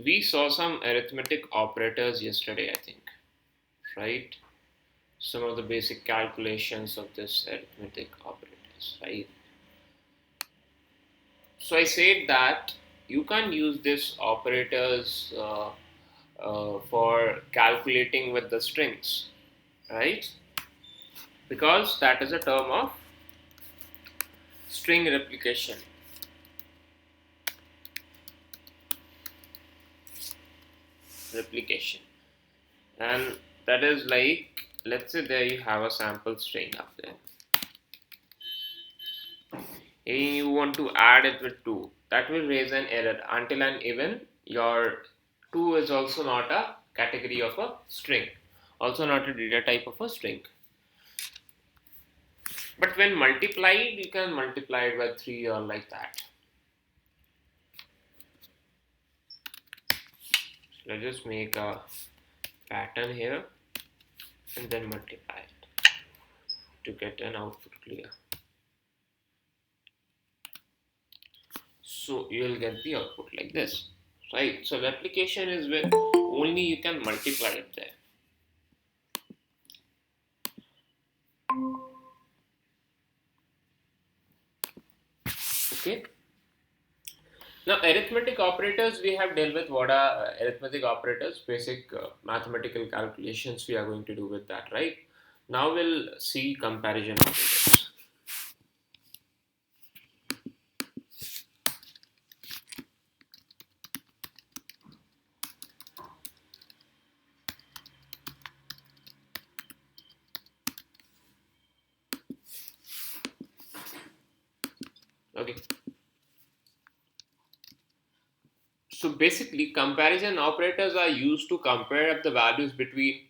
we saw some arithmetic operators yesterday, I think, right? Some of the basic calculations of this arithmetic operators, right? So I said that you can use this operators for calculating with the strings, right? Because that is a term of string replication. Replication, and that is like, let's say there you have a sample string up there, and you want to add it with 2. That will raise an error until and even your 2 is also not a category of a string, also not a data type of a string. But when multiplied, you can multiply it by 3 or like that. So let's just make a pattern here and then multiply it to get an output clear. So you will get the output like this, right? So replication is when only you can multiply it there. Okay. Now arithmetic operators, we have dealt with what are arithmetic operators, basic mathematical calculations we are going to do with that, right? Now we'll see comparison operators. Okay. So basically comparison operators are used to compare up the values between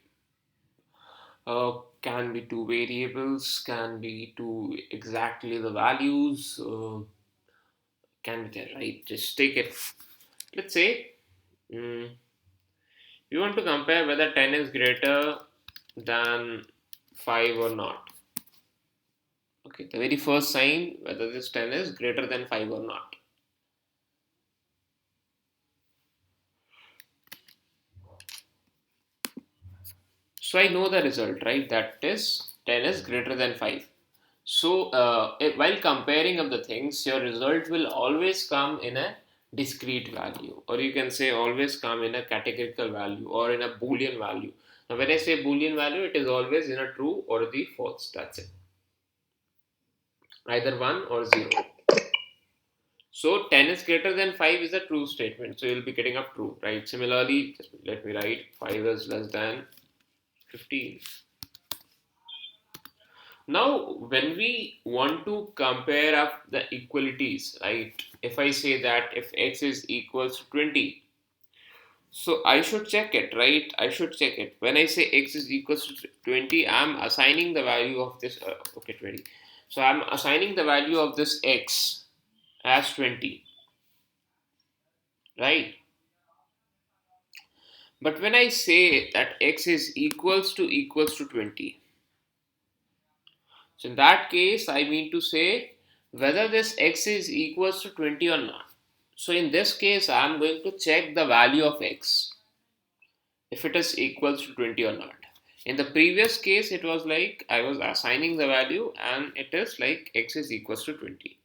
can be two variables, can be two exactly the values, can be there, right? Just take it. Let's say mm, we want to compare whether 10 is greater than 5 or not. Okay, the very first sign whether this 10 is greater than 5 or not. So I know the result, right? That is 10 is greater than 5. So while comparing of the things, your result will always come in a discrete value, or you can say always come in a categorical value or in a boolean value. Now when I say boolean value, it is always in a true or the false. That's it. Either 1 or 0. So 10 is greater than 5 is a true statement. So you'll be getting up true, right? Similarly, just let me write 5 is less than 15. Now, when we want to compare up the equalities, right? If I say that if x is equals to 20, so I should check it, right? I should check it. When I say x is equals to 20, I'm assigning the value of this, okay, 20. So I'm assigning the value of this x as 20, right? But when I say that x is equals to 20, so in that case, I mean to say whether this x is equals to 20 or not. So in this case, I am going to check the value of x, if it is equals to 20 or not. In the previous case, it was like I was assigning the value and it is like x is equals to 20.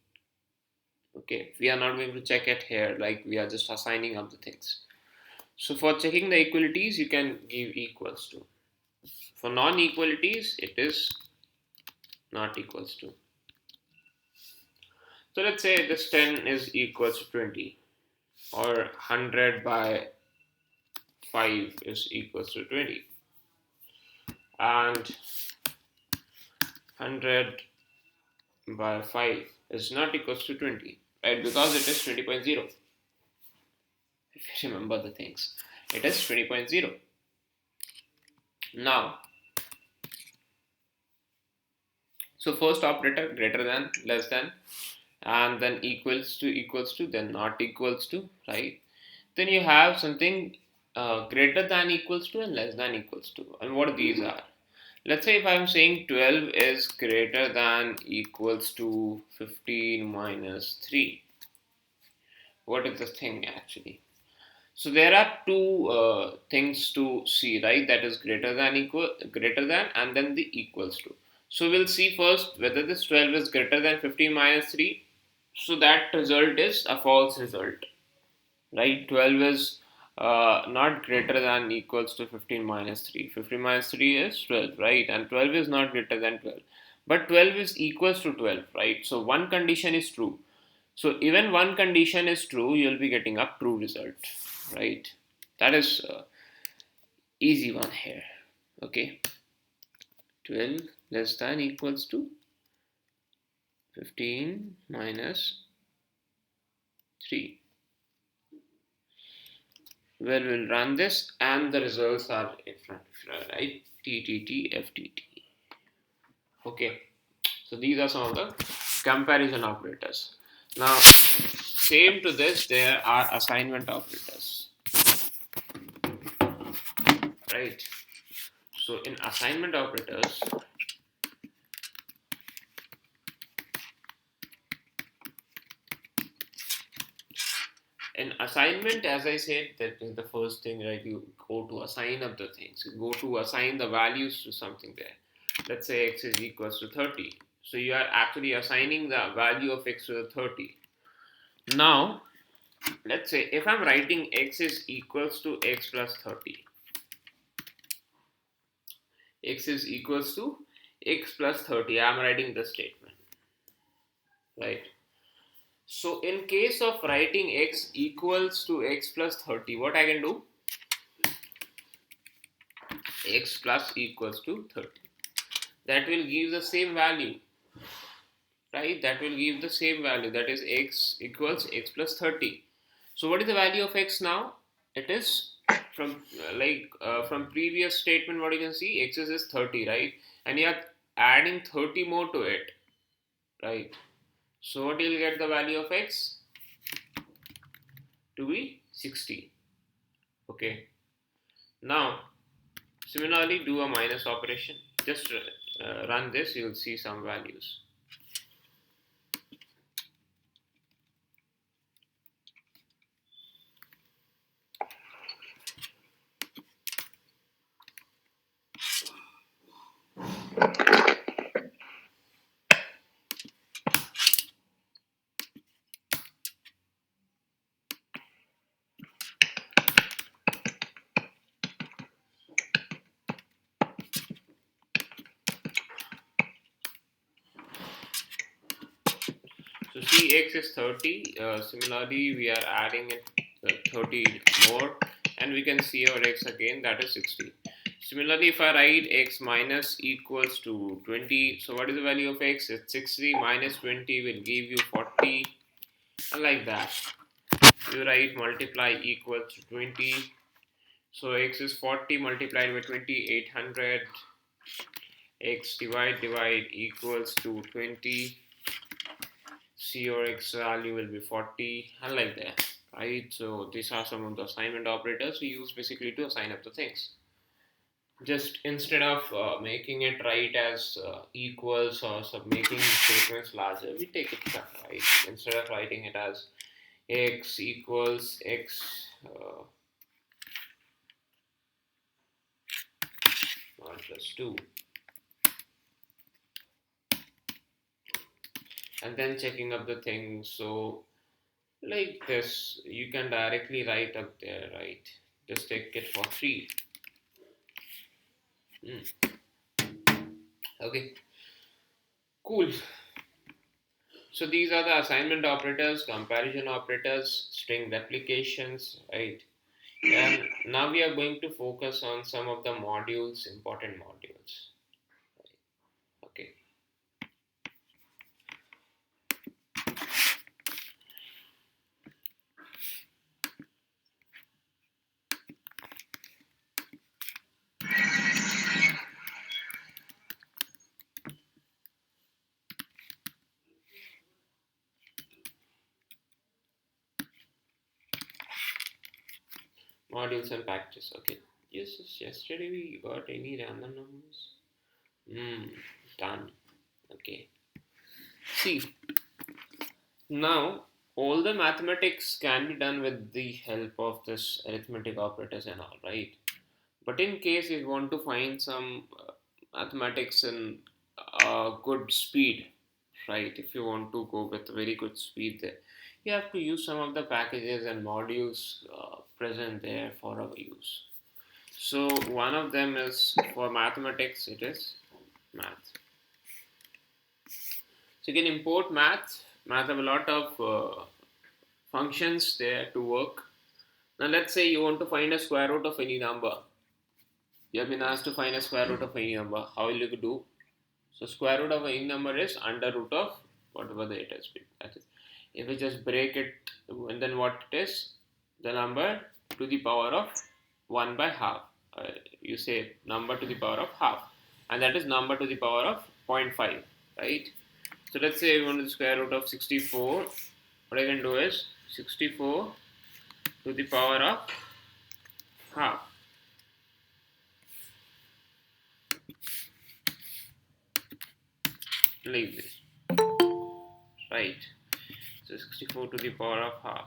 Okay, we are not going to check it here, like we are just assigning up the things. So for checking the equalities, you can give equals to. For non-equalities, it is not equals to. So let's say this 10 is equals to 20, or 100 by 5 is equals to 20, and 100 by 5 is not equals to 20, right? Because it is 20.0. If you remember the things, it is 20.0. Now, so first operator greater than, less than, and then equals to, then not equals to, right? Then you have something greater than equals to and less than equals to. And what these are? Let's say if I'm saying 12 is greater than equals to 15 minus 3. What is the thing actually? So there are two things to see, right? That is greater than, equal, greater than, and then the equals to. So we'll see first whether this 12 is greater than 15 minus 3. So that result is a false result, right? 12 is not greater than equals to 15 minus 3. 15 minus 3 is 12, right? And 12 is not greater than 12. But 12 is equals to 12, right? So one condition is true. So even one condition is true, you'll be getting a true result, right? That is easy one here. Okay, 12 less than equals to 15 minus 3. Well, we'll run this and the results are in front of you, right? TTT. Okay, so these are some of the comparison operators. Now, same to this, there are assignment operators, right? So in assignment operators, in assignment, as I said, that is the first thing, right? You go to assign up the things. You go to assign the values to something there. Let's say x is equals to 30. So you are actually assigning the value of x to the 30. Now, let's say if I'm writing x is equals to x plus 30. X is equals to x plus 30. I'm writing the statement, right? So in case of writing x equals to x plus 30, what I can do? X plus equals to 30. That will give the same value, right? That will give the same value, that is x equals x plus 30. So what is the value of x now? It is from from previous statement, what you can see, x is 30, right? And you are adding 30 more to it, right? So what you'll get the value of x to be 60. Okay, now similarly do a minus operation. Just run this, you'll see some values. So see, x is 30. Similarly, we are adding it 30 more, and we can see our x again, that is 60. Similarly, if I write x minus equals to 20, so what is the value of x? It's 60 minus 20 will give you 40, and like that. You write multiply equals to 20. So x is 40 multiplied by 20, 800. X divide equals to 20. C your x value will be 40, and like that, right? So these are some of the assignment operators we use basically to assign up the things. Just instead of making it right as equals or making statements larger, we take it cut, right? Instead of writing it as x equals x 1 plus 2, and then checking up the things. So like this, you can directly write up there, right? Just take it for 3. Okay, cool. So these are the assignment operators, comparison operators, string replications, right? And now we are going to focus on some of the modules, important modules. Okay. Modules and packages. Okay. Yes, yesterday we got any random numbers? Done. Okay. See, now all the mathematics can be done with the help of this arithmetic operators and all, right? But in case you want to find some mathematics in good speed, right? If you want to go with very good speed there, you have to use some of the packages and modules present there for our use. So one of them is for mathematics, it is math. So you can import math. Math have a lot of functions there to work. Now let's say you want to find a square root of any number. You have been asked to find a square root of any number. How will you do? So square root of any number is under root of whatever the it is. That is, if we just break it, and then what it is? The number to the power of 1 by half. You say number to the power of half, and that is number to the power of 0.5, right? So let's say we want the square root of 64. What I can do is 64 to the power of half, like this, right? So 64 to the power of half,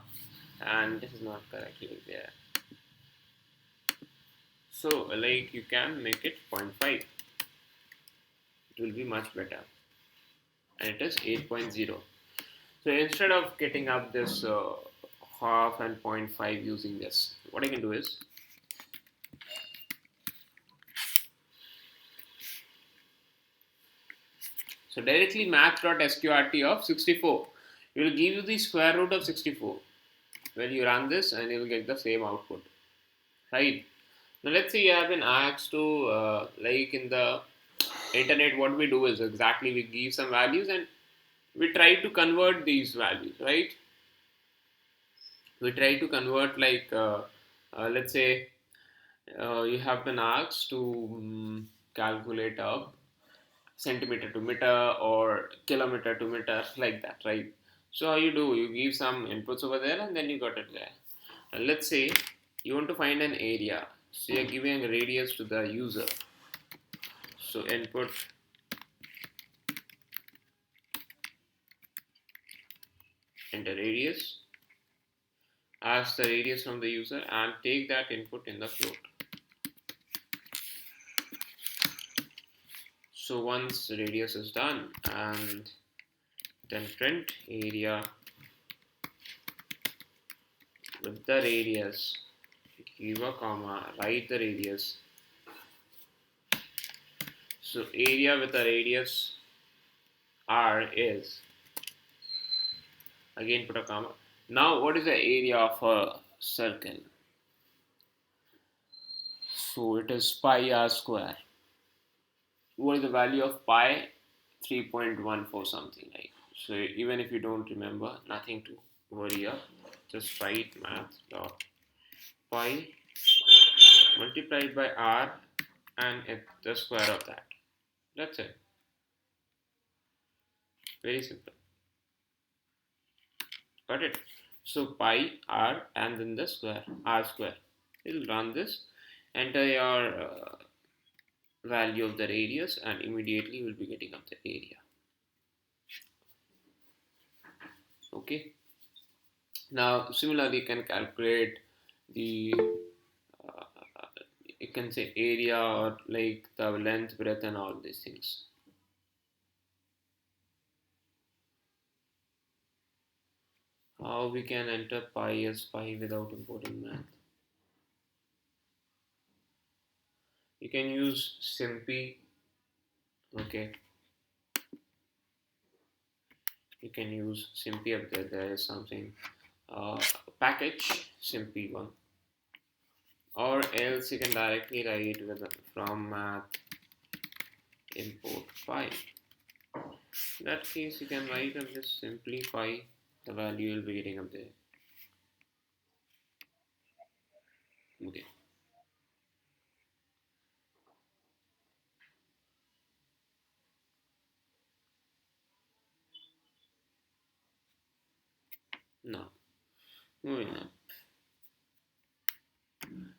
and this is not correctly there. So like you can make it 0.5. It will be much better, and it is 8.0. So instead of getting up this half and 0.5 using this, what I can do is so directly math.sqrt of 64. It will give you the square root of 64. When you run this, and you will get the same output, right? Now let's say you have been asked to like in the internet, what we do is exactly we give some values and we try to convert these values, right? We try to convert like let's say you have been asked to calculate a centimeter to meter or kilometer to meter, like that, right? So how you do, you give some inputs over there and then you got it there. And let's say you want to find an area, so you're giving a radius to the user. So input enter radius, ask the radius from the user and take that input in the float. So once the radius is done, and then print area with the radius, give a comma, write the radius. So area with the radius r is, again put a comma. Now what is the area of a circle? So it is pi r square. What is the value of pi? 3.14 something, like. So even if you don't remember, nothing to worry of. Just write math dot pi multiplied by r and the square of that. That's it. Very simple. Got it? So pi r and then the square, r square. It'll run this, enter your value of the radius, and immediately we'll be getting up the area. Okay. Now similarly, you can calculate the you can say area or like the length, breadth, and all these things. How we can enter pi as pi without importing math? You can use simpy. Okay. You can use simpy up there. There is something package simpy one, or else you can directly write with from math import pi. In that case, you can write and just simplify the value you'll be getting up there. Okay. Now, moving on.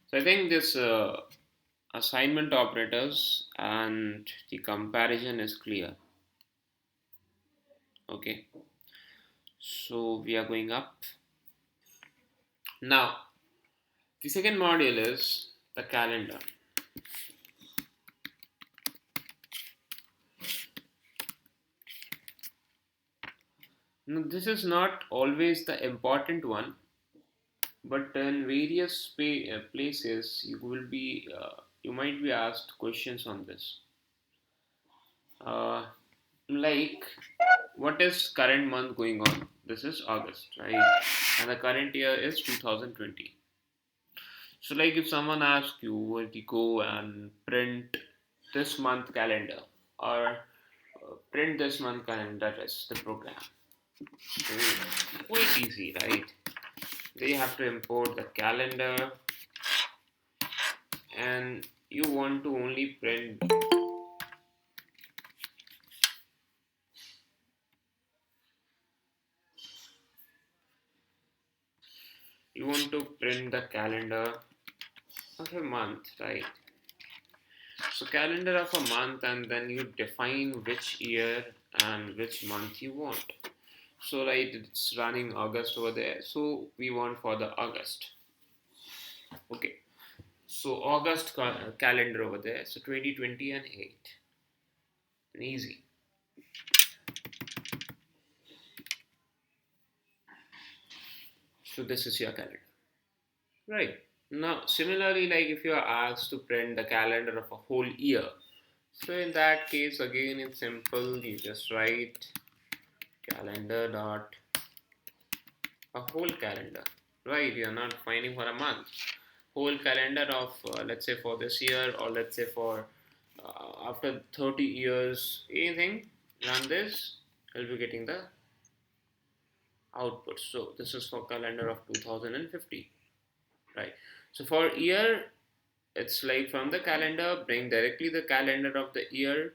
So I think this assignment operators and the comparison is clear. Okay. So we are going up. Now, the second module is the calendar. Now, this is not always the important one, but in various places you might be asked questions on this. Uh, like, what is current month going on? This is August, right? And the current year is 2020. So, like, if someone asks you, will you go and print this month calendar or print this month calendar as the program? So, quite easy, right? They have to import the calendar, and you want to only print the calendar of a month, right? So calendar of a month, and then you define which year and which month you want. So right, it's running August over there, so we want for the August. Okay, so August calendar over there, so 2020 and 8, and easy. So this is your calendar, right? Now similarly, like if you are asked to print the calendar of a whole year, so in that case again it's simple, you just write calendar dot a whole calendar, right? You're not finding for a month, whole calendar of let's say for this year, or let's say for after 30 years, anything, run this, you'll be getting the output. So this is for calendar of 2050, right? So for year, it's like from the calendar bring directly the calendar of the year,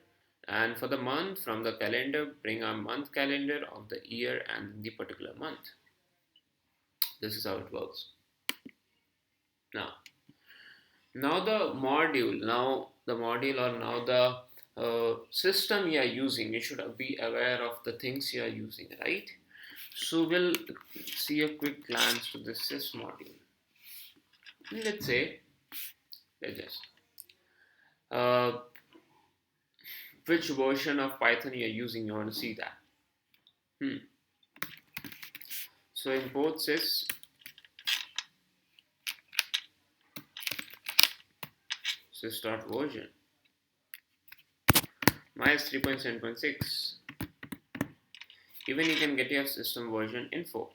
and for the month, from the calendar bring a month calendar of the year and the particular month. This is how it works. Now now the module now the module or now the system you are using, you should be aware of the things you are using, right? So we'll see a quick glance to the sys module. Let's say, let's just uh, which version of Python you are using, you want to see that. So import sys.version. Mine is 3.7.6. Even you can get your system version info.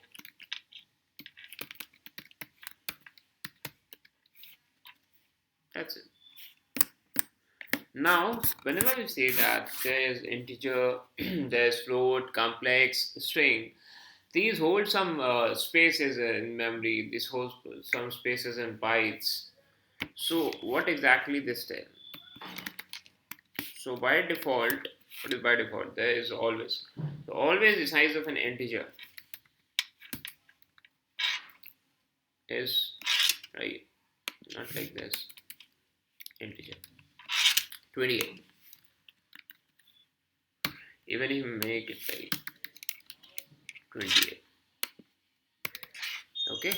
That's it. Now, whenever we say that there is integer, there is float, complex, string, these hold some spaces in memory. This holds some spaces in bytes. So, what exactly this tells? So, by default, what is by default? There is always. So, always the size of an integer is, right, not like this, integer 28. Even if you make it like 28. Okay.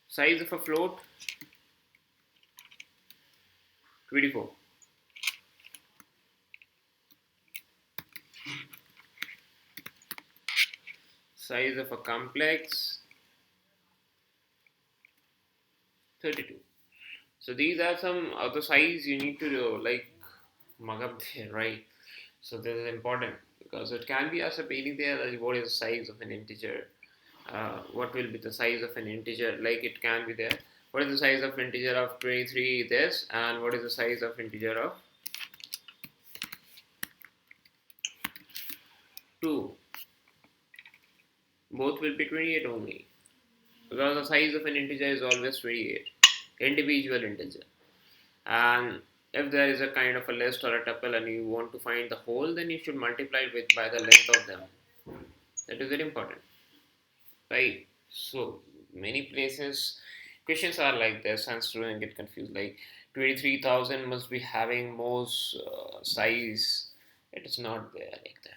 Size of a float 24. Size of a complex 32. So these are some other size you need to do, like mug up there, right? So this is important because it can be as a painting there, like what is the size of an integer, what will be the size of an integer, like it can be there, what is the size of integer of 23, this, and what is the size of integer of 2, both will be 28 only, because the size of an integer is always 28, individual integer. And if there is a kind of a list or a tuple and you want to find the whole, then you should multiply it with by the length of them. That is very important, right? So many places questions are like this and students get confused, like 23,000 must be having more size. It is not there like that.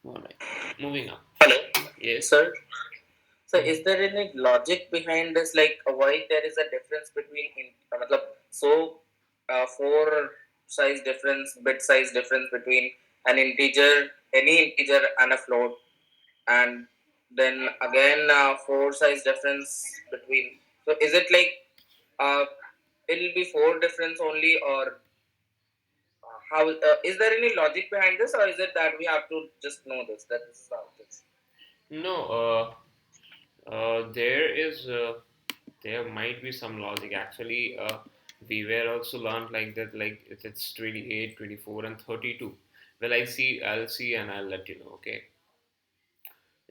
All right, moving on. Hello, Yes. sir. So, is there any logic behind this? Like, why there is a difference between four size difference, bit size difference between an integer, any integer, and a float, and then again four size difference between. So, is it like uh, it'll be four difference only, or how? Is there any logic behind this, or is it that we have to just know this? That this is how it is. No, there is there might be some logic actually. We were also learned like that, like it's 28, 24, and 32. Well, I'll see, and I'll let you know. Okay,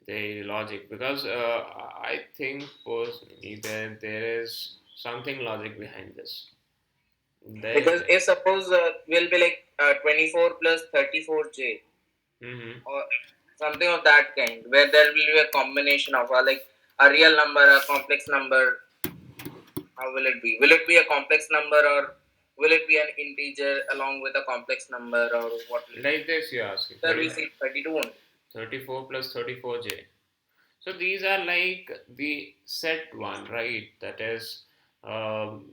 the logic, because I think personally there is something logic behind this. There is Because there. if suppose will be like 24 plus 34j Mm-hmm. or something of that kind, where there will be a combination of like a real number, a complex number. How will it be? Will it be a complex number, or will it be an integer along with a complex number, or what will it be? Like this, you ask There we see 32 only. 34 plus 34j. So these are like the set one, right? That is, um,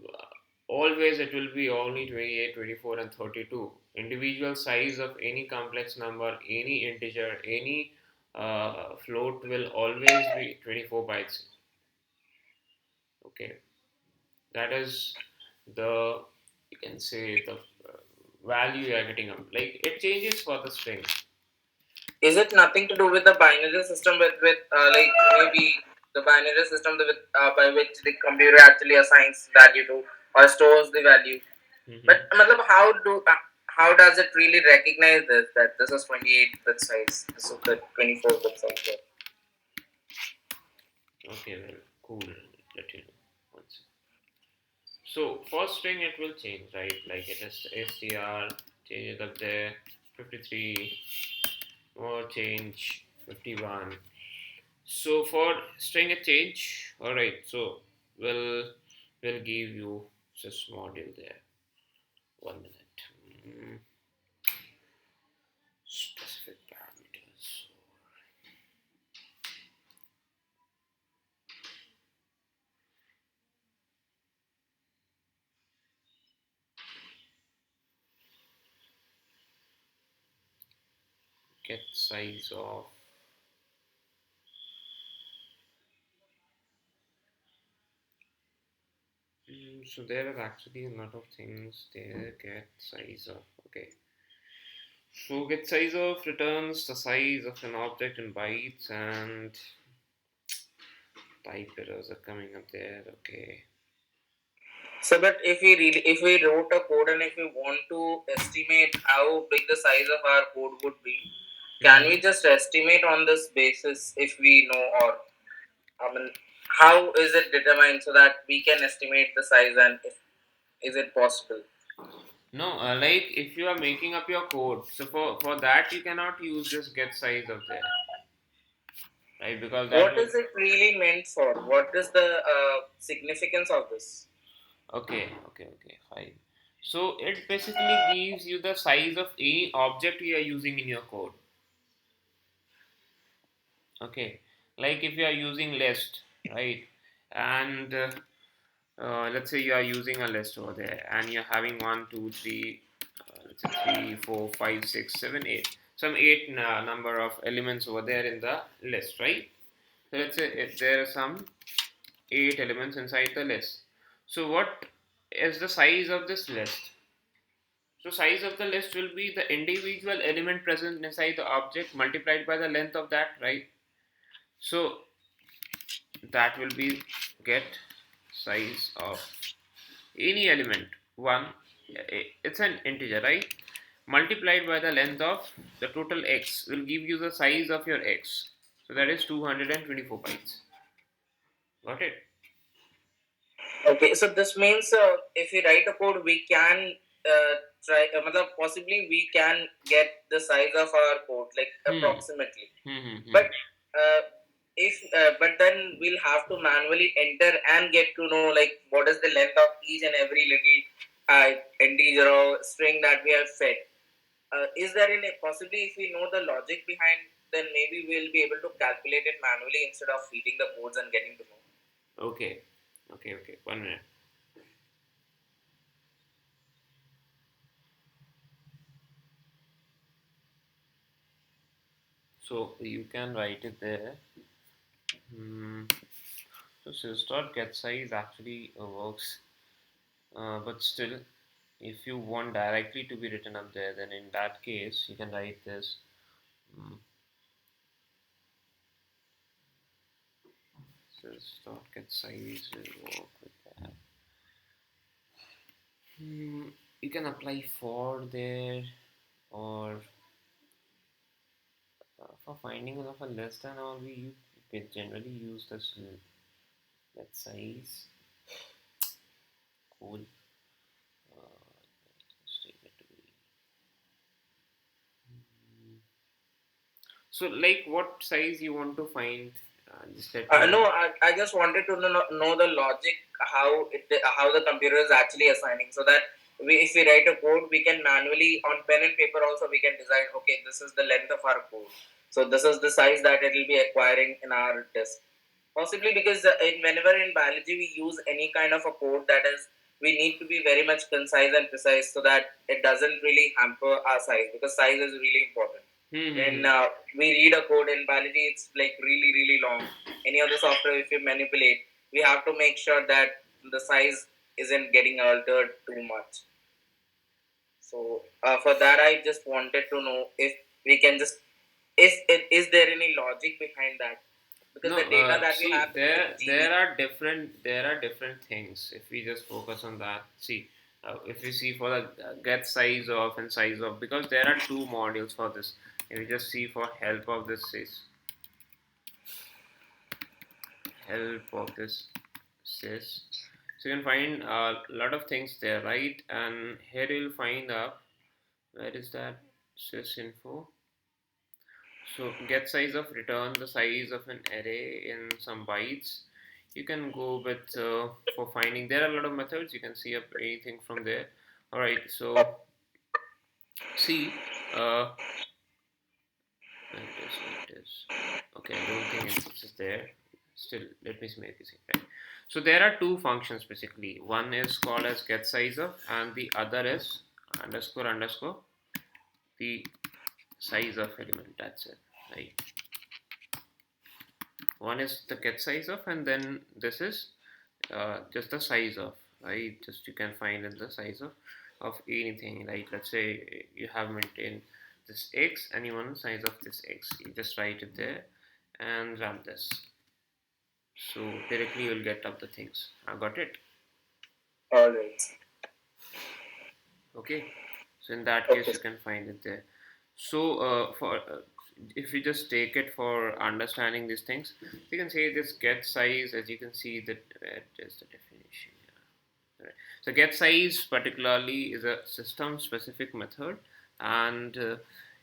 always it will be only 28, 24, and 32. Individual size of any complex number, any integer, any float will always be 24 bytes. Okay, that is the, you can say, the value you are getting up. Like it changes for the string. Is it nothing to do with the binary system with like maybe the binary system by which the computer actually assigns value to or stores the value? But Hmm. matlab, how does it really recognize this that this is 28 bit size, this is the 24 bit size? There? Okay, well, cool. Let you know. Once. So for string it will change, right? Like it is str, change it up there, 53, or change 51. So for string it change, alright, so we'll give you this module there. 1 minute. Specific parameters. Get size of. So there are actually a lot of things there. Get size of. Okay. So get size of returns the size of an object in bytes, and type errors are coming up there. Okay. So, but if we wrote a code and if we want to estimate how big the size of our code would be, can we Hmm. just estimate on this basis if we know, or I mean, how is it determined so that we can estimate the size, and if is it possible? No, like if you are making up your code, so for that you cannot use this get size of there, right? Because that What will. is it really meant for? What is the significance of this? Okay, fine. So it basically gives you the size of any object you are using in your code. Okay, like if you are using list, right? And let's say you are using a list over there, and you're having one, two, three, let's say 3, 4, 5, 6, 7, 8. Some eight number of elements over there in the list, right? So let's say if there are some eight elements inside the list. So what is the size of this list? So size of the list will be the individual element present inside the object multiplied by the length of that, right? So that will be get size of any element. One, it's an integer, right? Multiplied by the length of the total x will give you the size of your x. So that is 224 bytes. Got it? Okay, so this means if we write a code, we can possibly we can get the size of our code like Hmm. approximately. Hmm. Hmm. But Hmm. uh, if but then we'll have to manually enter and get to know like what is the length of each and every little integer or string that we have fed. Is there any possibly if we know the logic behind, then maybe we'll be able to calculate it manually instead of feeding the codes and getting to know. Okay, okay. 1 minute. So you can write it there. Hmm. So sys dot get size actually works, but still, if you want directly to be written up there, then in that case you can write this. Hmm. Sys dot get size will work with that. Hmm. You can apply for there, or for finding of a less than or we generally use this let size. Cool. Let's take it to be. So, like, what size you want to find? Just let me No, know. I just wanted to know the logic how the computer is actually assigning, so that if we write a code, we can manually on pen and paper also we can design. Okay, this is the length of our code, so this is the size that it will be acquiring in our disk. Possibly because whenever in biology we use any kind of a code, that is we need to be very much concise and precise so that it doesn't really hamper our size, because size is really important. When Hmm. we read a code in biology, it's like really long. Any of the software if you manipulate, we have to make sure that the size isn't getting altered too much. So for that I just wanted to know if we can just, is there any logic behind that, because No, the data that we have see, is in there GB. are different things. If we just focus on that, see, if we see for the get size of and size of, because there are two modules for this. If we just see for help of this sys, so you can find a lot of things there, right? And here you'll find up where is that sys info. So get size of return the size of an array in some bytes. You can go with for finding. There are a lot of methods. You can see up anything from there. All right. So see, where it is. Okay, I don't think it's just there. Still, let me make it see. Right. So there are two functions basically. One is called as get size of, and the other is underscore the size of element. That's it. Right. One is the get size of, and then this is just the size of, right? Just you can find in the size of anything, right? Let's say you have maintained this x and you want the size of this x, you just write it there and run this, so directly you'll get up the things. I got it. All right. Okay, so in that case Okay. you can find it there. So for if we just take it for understanding these things, you can say this get size, as you can see that where is the definition. Right. So get size particularly is a system specific method, and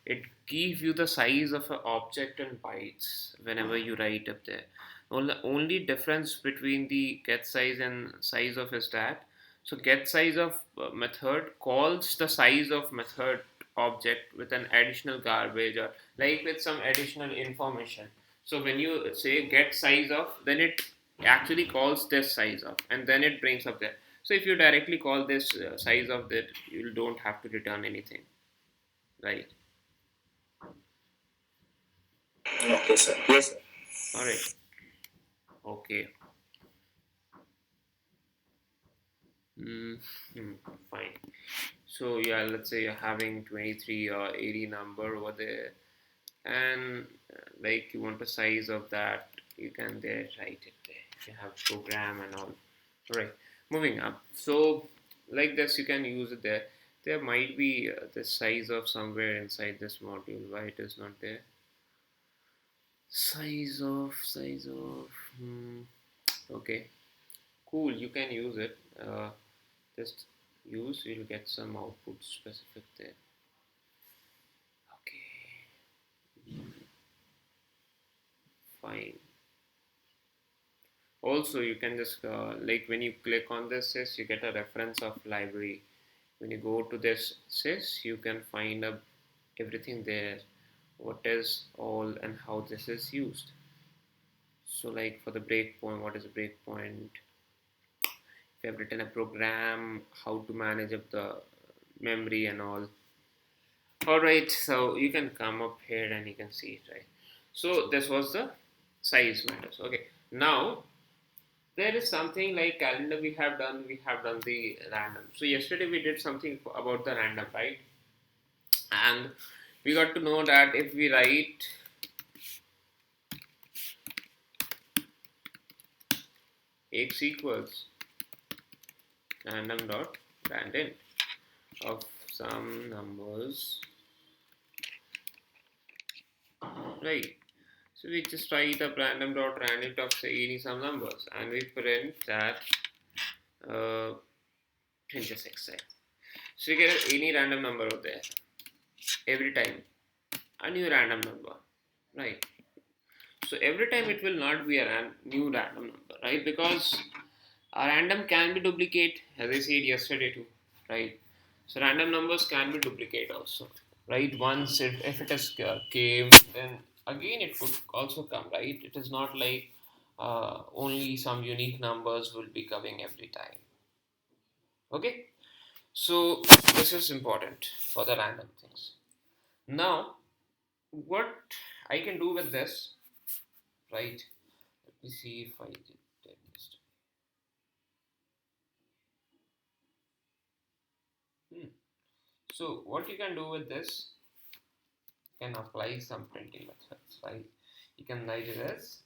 it gives you the size of an object in bytes whenever you write up there. Only difference between the get size and size of is that, so get size of method calls the size of method object with an additional garbage or like with some additional information. So when you say get size of, then it actually calls this size of and then it brings up there. So if you directly call this size of that, you don't have to return anything, right? Okay, sir. Yes, sir. All right. Okay. Mm, fine. So yeah, let's say you're having 23 or 80 number over there, and like you want the size of that, you can there write it there. You have program and all. All right. Moving up. So like this, you can use it there. There might be the size of somewhere inside this module. Why it is not there? Size of. Hmm. Okay, cool. You can use it. Just use. You'll get some output specific there. Okay, fine. Also, you can just like when you click on this sys, you get a reference of library. When you go to this sys, you can find everything there, what is all and how this is used. So like for the breakpoint, what is a breakpoint? If you have written a program, how to manage up the memory and all. All right, so you can come up here and you can see it, right? So this was the size matters. Okay, now there is something like calendar we have done the random. So yesterday we did something about the random, right? And we got to know that if we write x equals random dot random of some numbers, right? So we just write up random dot random of say any some numbers and we print that uh, just x. So you get any random number over there every time, a new random number, right? So every time it will not be a new random number, right? Because a random can be duplicate, as I said yesterday too, right? So random numbers can be duplicate also, right? Once if it has came, then again it could also come, right? It is not like only some unique numbers will be coming every time. Okay, so this is important for the random things. Now, what I can do with this, right? Let me see if I did this. Hmm. So what you can do with this, you can apply some printing methods, right? You can write it as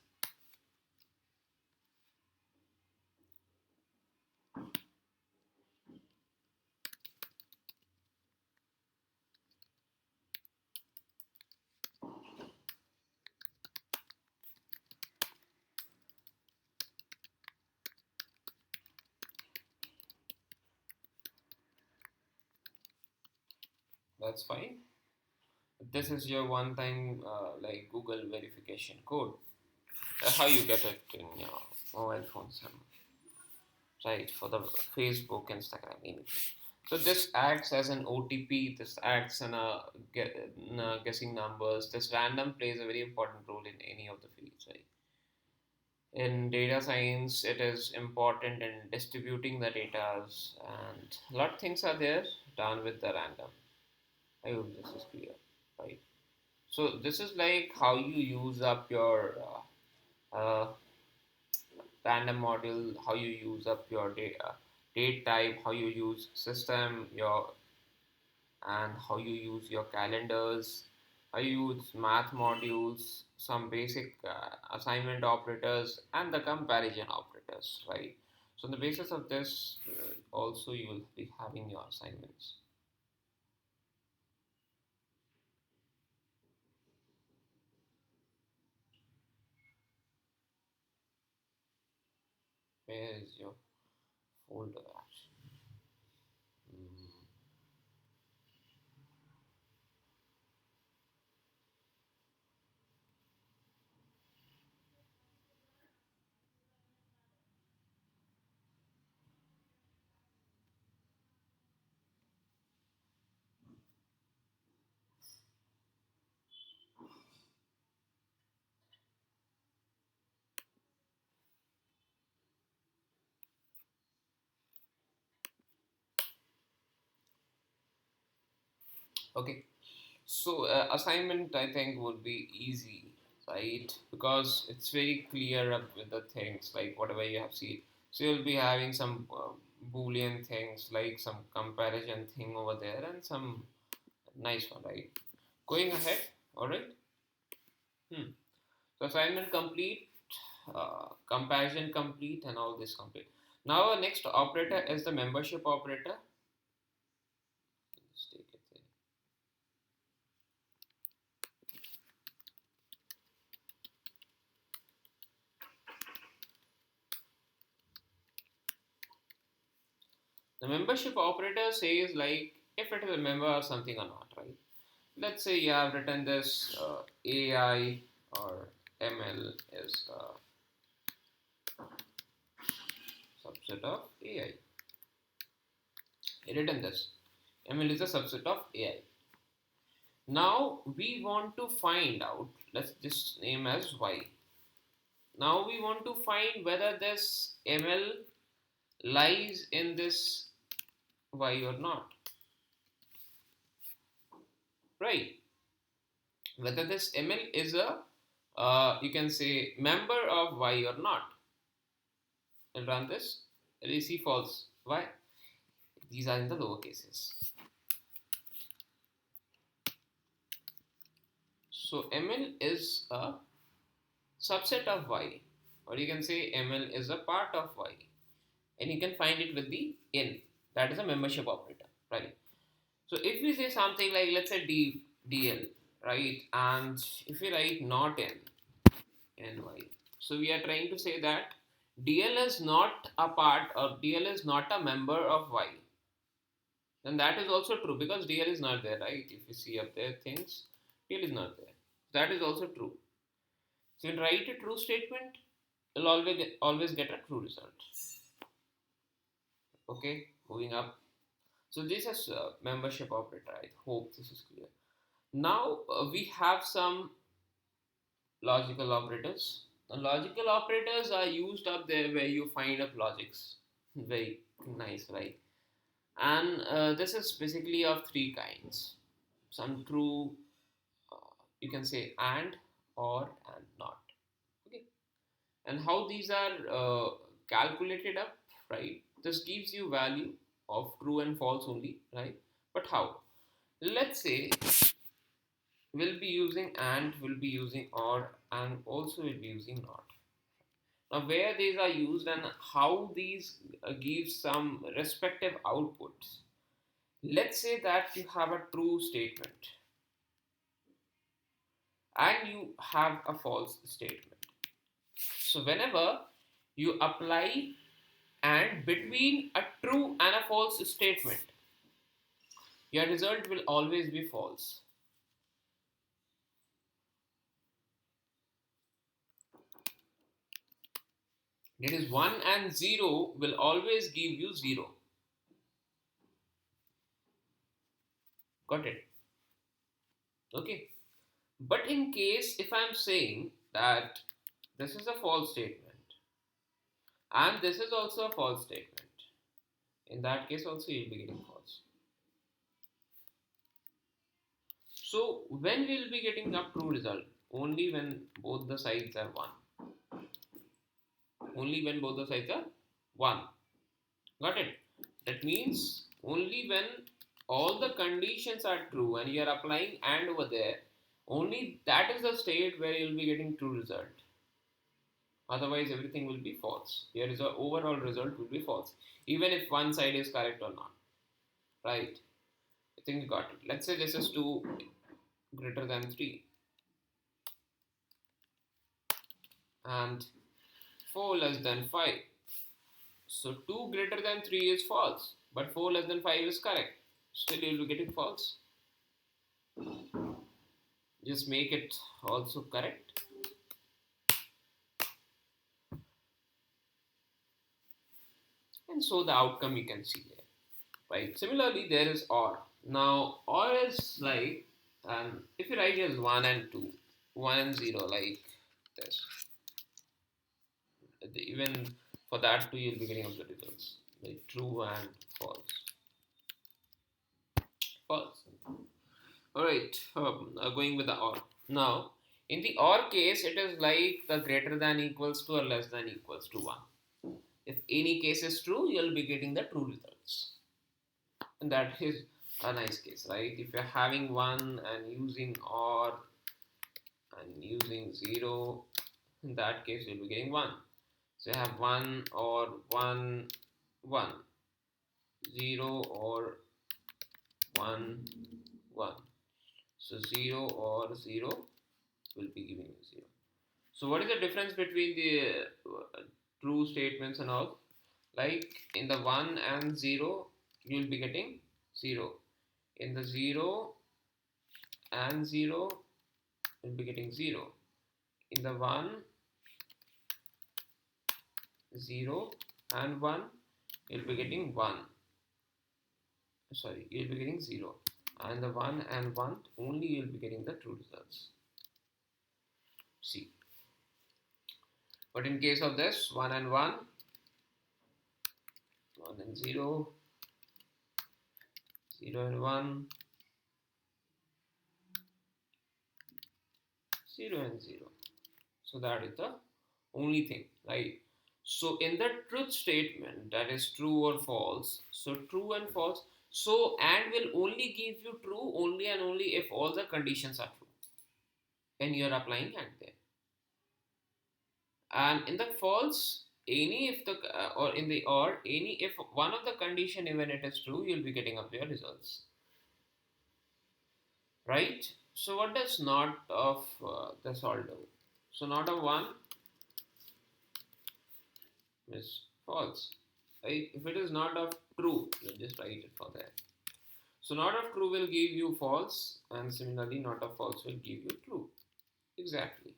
that's fine. This is your one-time like Google verification code. How you get it in your mobile phones, right? For the Facebook, Instagram, anything. So this acts as an OTP. This acts in a guessing numbers. This random plays a very important role in any of the fields, right? In data science, it is important in distributing the data, and a lot of things are there done with the random. I hope this is clear, right? So this is like how you use up your random module, how you use up your date type, how you use system, your and how you use your calendars, how you use math modules, some basic assignment operators, and the comparison operators, right? So on the basis of this, also you will be having your assignments. Where is your folder at? Mm. Okay, so assignment I think would be easy, right? Because it's very clear up with the things like whatever you have seen. So you'll be having some boolean things like some comparison thing over there and some nice one, right? Going ahead, all right. Hmm. So assignment complete, comparison complete, and all this complete. Now our next operator is the membership operator. Let's take it there. The membership operator says like if it is a member or something or not, right? Let's say you have written this AI or ML is subset of AI. Written this. ML is a subset of AI. Now we want to find out, let's just name as Y. Now we want to find whether this ML lies in this Y or not. Right? Whether this ML is a, you can say, member of Y or not. And run this. We see false. Why? These are in the lower cases. So ML is a subset of Y, or you can say ML is a part of Y, and you can find it with the in. That is a membership operator, right? So if we say something like, let's say DL, right, and if we write not N Y, so we are trying to say that DL is not a part, or DL is not a member of Y. Then that is also true because DL is not there, right? If you see up there things, DL is not there. That is also true. So when you write a true statement, you'll always get a true result. Okay, moving up. So this is membership operator. I hope this is clear. Now we have some logical operators. The logical operators are used up there where you find up logics. Very nice, right? And this is basically of three kinds. Some true, uh, you can say and, or, and not. Okay, and how these are calculated up, right? This gives you value of true and false only, right? But how? Let's say we'll be using and, will be using or, and also will be using not. Now where these are used and how these give some respective outputs. Let's say that you have a true statement and you have a false statement. So whenever you apply and between a true and a false statement, your result will always be false. That is 1 and 0 will always give you 0. Got it? Okay. But in case if I am saying that this is a false statement and this is also a false statement, in that case also you will be getting false. So when we will be getting a true result? Only when both the sides are 1. Only when both the sides are 1. Got it? That means only when all the conditions are true and you are applying and over there, only that is the state where you will be getting true result. Otherwise everything will be false. Your overall result will be false. Even if one side is correct or not. Right? I think you got it. Let's say this is 2 greater than 3 and 4 less than 5. So 2 greater than 3 is false, but 4 less than 5 is correct. Still you will be getting false. Just make it also correct. And so the outcome you can see there. Right? Similarly, there is OR. Now OR is like, if you write as 1 and 2, 1 and 0 like this, even for that too you'll be getting of the results. Like true and false. False. Alright, going with the OR. Now, in the OR case, it is like the greater than equals to or less than equals to 1. If any case is true, you'll be getting the true results. And that is a nice case, right? If you're having 1 and using OR and using 0, in that case, you'll be getting 1. So you have 1 or 1, 1, 0 or 1, 1. So 0 or 0 will be giving you 0. So what is the difference between the true statements and all? Like in the 1 and 0, you will be getting 0. In the 0 and 0, you will be getting 0. In the 1, 0, and 1, you'll be getting 1. Sorry, you'll be getting 0. And the 1 and 1, only you'll be getting the true results. See. But in case of this, 1 and 1, 1 and 0, 0 and 1, 0 and 0. So that is the only thing, right? So in the truth statement, that is true or false. So true and false. So and will only give you true only and only if all the conditions are true and you are applying and there. And in the false, any if the or in the or any if one of the condition even it is true, you'll be getting up your results, right? So what does not of this all do? So not of 1 is false, right? If it is not of true, we'll just write it for that. So not of true will give you false, and similarly not of false will give you true. Exactly,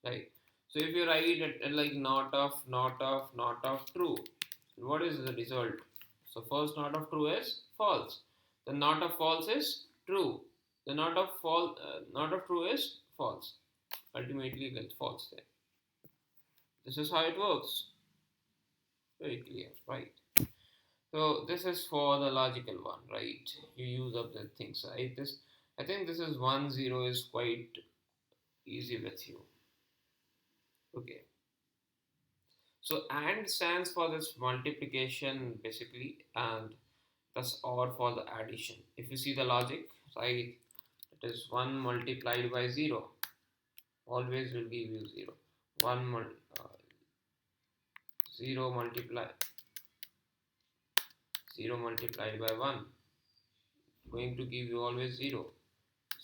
right? So if you write it like not of true, what is the result? So first not of true is false. The not of false is true. The not of true is false. Ultimately you get false there. This is how it works. Very clear, right? So this is for the logical one, right? You use up the things. I think this is 1 0 is quite easy with you. Okay. So AND stands for this multiplication basically, and thus OR for the addition. If you see the logic, right, it is 1 multiplied by 0. Always will give you 0. 1 0 multiplied by 1 going to give you always 0.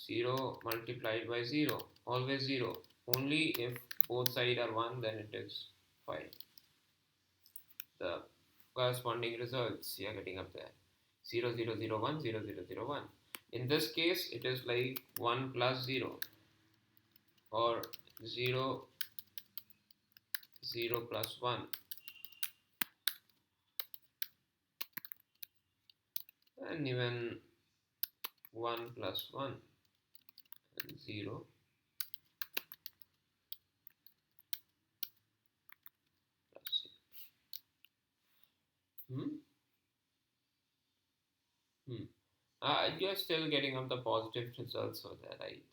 0 multiplied by 0 always 0. Only if both sides are 1 then it is 5. The corresponding results you are getting up there 0 0 0 1 0 0 0 1. In this case it is like 1 plus 0 or 0 0 plus 1, and even 1 plus 1 and 0 plus 0. Hmm? You're still getting up the positive results over there, right?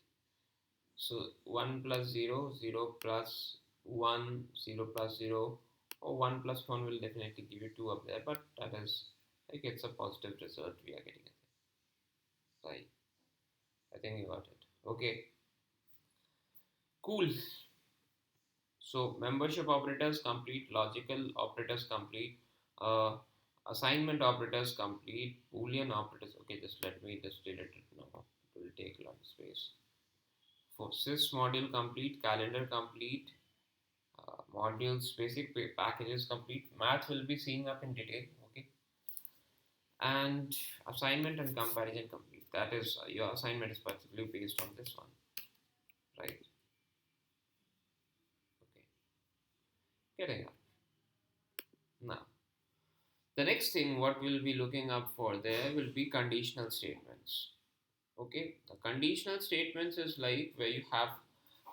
So 1 plus 0, 0 plus 1, 0 plus 0, or 1 plus 1 will definitely give you 2 up there, but that is like it's a positive result we are getting it. Right. I think you got it. Okay. Cool. So membership operators complete, logical operators complete, uh, assignment operators complete, boolean operators. Okay, just let me just delete it now. It will take a lot of space. For sys module complete, calendar complete, modules, basic packages complete. Math will be seeing up in detail. Okay, and assignment and comparison complete. That is your assignment is particularly based on this one, right? Okay, getting up now. The next thing what we'll be looking up for there will be conditional statements. Okay, the conditional statements is like where you have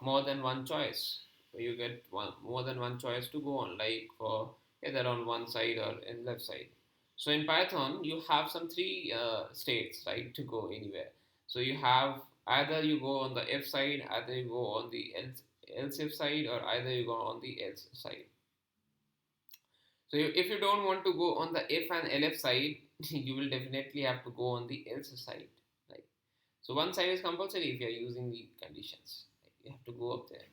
more than one choice, where you get more than one choice to go on, like for either on one side or in left side. So in Python you have some three states, right, to go anywhere. So you have either you go on the if side, either you go on the else if side, or either you go on the else side. So if you don't want to go on the if and elif side, you will definitely have to go on the else side, right? So one side is compulsory if you are using the conditions. Right? You have to go up there.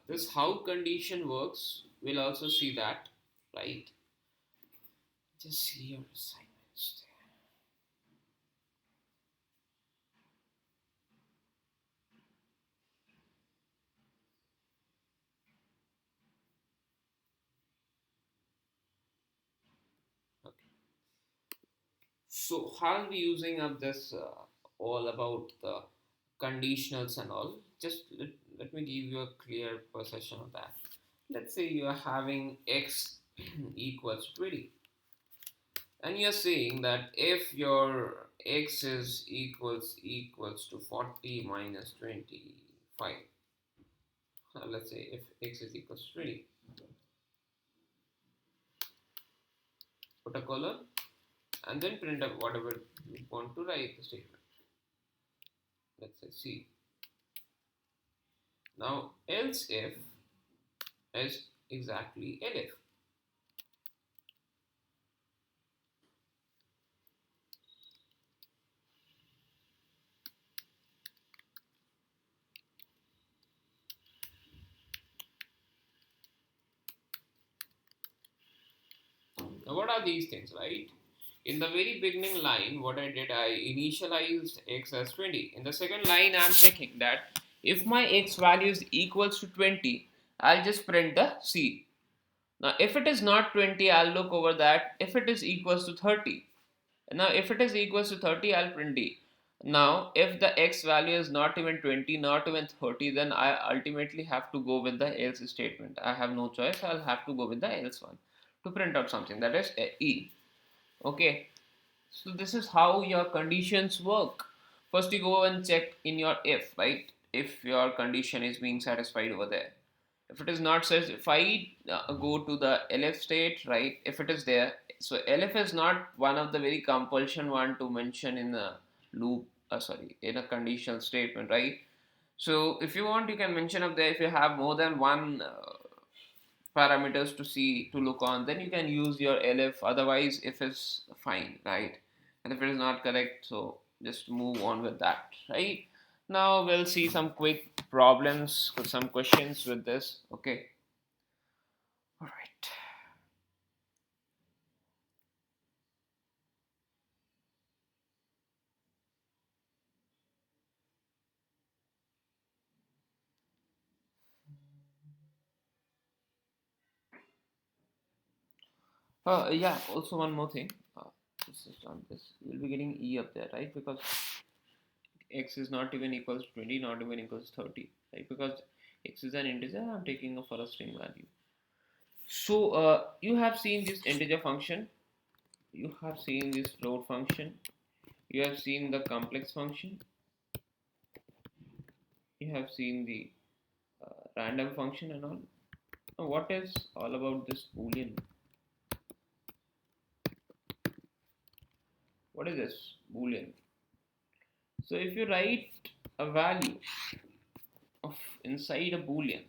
This how condition works. We'll also see that, right? Just see your assignments there. Okay. So how I'll be using up this all about the conditionals and all. Just let me give you a clear perception of that. Let's say you are having x equals 20, and you're saying that if your x is equals to 40 minus 25, let's say if x is equals to 20, put a colon and then print up whatever you want to write the statement. Let's say C. Now else if is exactly elif. Now what are these things, right? In the very beginning line, what I did, I initialized x as 20. In the second line, I'm checking that if my x value is equals to 20, I'll just print the C. Now, if it is not 20, I'll look over that. If it is equals to 30, now if it is equals to 30, I'll print D. Now, if the x value is not even 20, not even 30, then I ultimately have to go with the else statement. I have no choice. I'll have to go with the else one to print out something, that is E. Okay, so this is how your conditions work. First, you go and check in your if, right? If your condition is being satisfied over there. If it is not satisfied, go to the elif state, right? If it is there, so elif is not one of the very compulsion one to mention in a loop. Sorry, in a conditional statement, right? So if you want, you can mention up there if you have more than one parameters to see to look on, then you can use your elif. Otherwise, if it's fine, right? And if it is not correct, so just move on with that, right? Now we'll see some quick problems, some questions with this. Okay, all right. Yeah, also one more thing. This is on this, you'll be getting E up there, right? Because x is not even equals to 20, not even equals 30, right? Because x is an integer, I'm taking a for a string value. So you have seen this integer function, you have seen this float function, you have seen the complex function, you have seen the random function and all. Now what is all about this boolean? What is this boolean? So if you write a value of inside a boolean,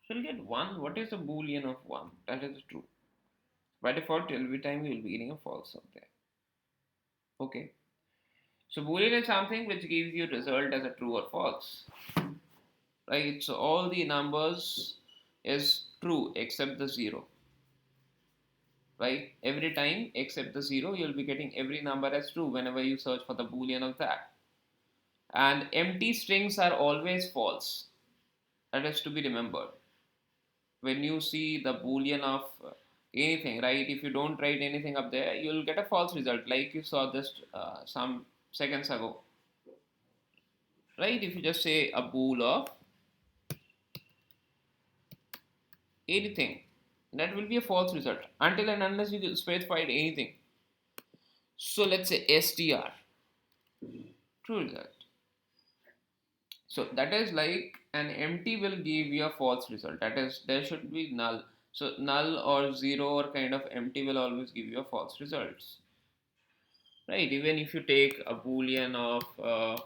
so you'll get 1. What is a boolean of 1? That is true. By default, every time you will be getting a false up there. Okay. So boolean is something which gives you result as a true or false. Right? So all the numbers is true except the 0. Right? Every time except the 0, you'll be getting every number as true whenever you search for the boolean of that. And empty strings are always false. That is to be remembered. When you see the boolean of anything, right? If you don't write anything up there, you'll get a false result, like you saw this some seconds ago, right? If you just say a bool of anything, that will be a false result until and unless you specified anything. So let's say str, true result. So that is like an empty will give you a false result. That is, there should be null. So null or zero or kind of empty will always give you a false results, right? Even if you take a boolean of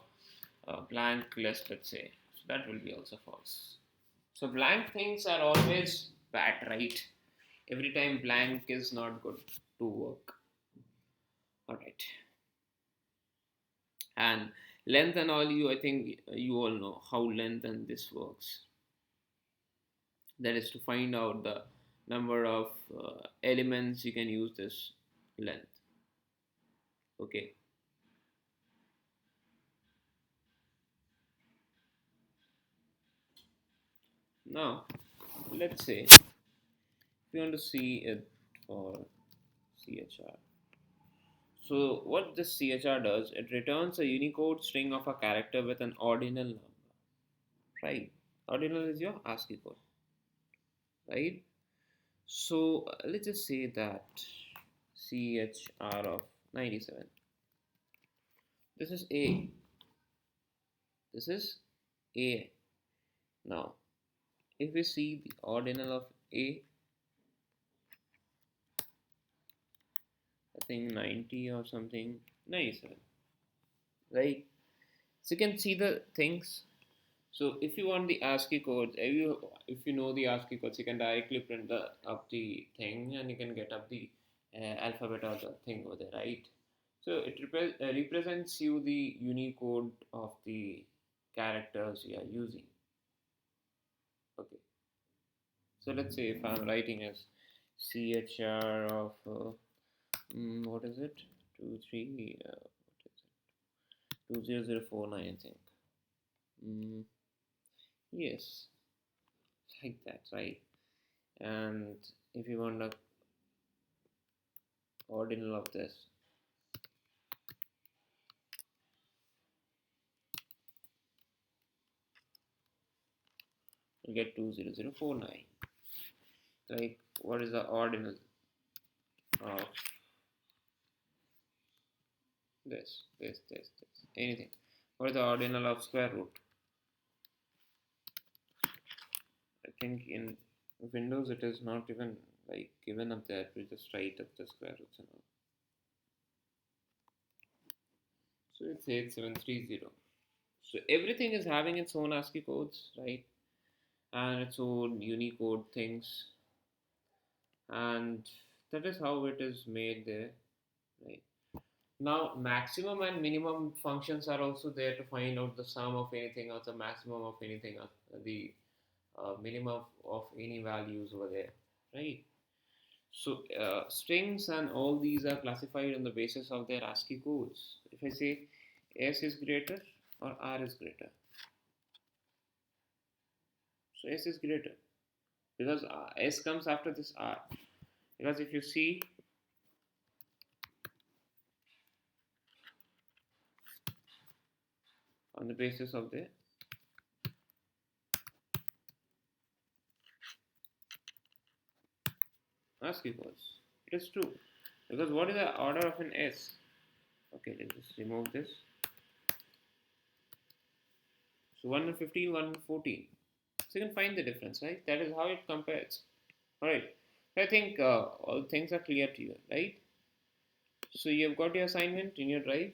blank list, let's say, so that will be also false. So blank things are always bad, right? Every time blank is not good to work. All right. And length and all, you, I think you all know how length and this works. That is to find out the number of elements you can use this length. Okay. Now let's say if you want to see it for chr. So what this chr does, it returns a Unicode string of a character with an ordinal number, right? Ordinal is your ASCII code, right? So let's just say that CHR of 97. This is A. This is A. Now, if we see the ordinal of A, I think 90 or something, 97, right? So you can see the things. So if you want the ASCII codes, if you know the ASCII codes, you can directly print up the thing and you can get up the alphabet or the thing over there, right? So it represents you the Unicode of the characters you are using. Okay. So let's say if I'm writing as CHR of what is it? 23 what is it? 20049 I think. Mm, yes, like that, right? And if you want the ordinal of this, you get 20049. Like what is the ordinal of this? Anything. What is the ordinal of square root? I think in Windows it is not even like given up there. We just write up the square roots and all. So it's 8730. So everything is having its own ASCII codes, right? And its own Unicode things, and that is how it is made there, right? Now, maximum and minimum functions are also there to find out the sum of anything or the maximum of anything, or the minimum of any values over there, right? So, strings and all these are classified on the basis of their ASCII codes. If I say S is greater or R is greater, so S is greater because S comes after this R. Because if you see on the basis of the ASCII codes, it is true. Because what is the order of an S? Okay, let's just remove this. So 115, 114. So you can find the difference, right? That is how it compares. Alright. I think all things are clear to you, right? So you have got your assignment in your drive.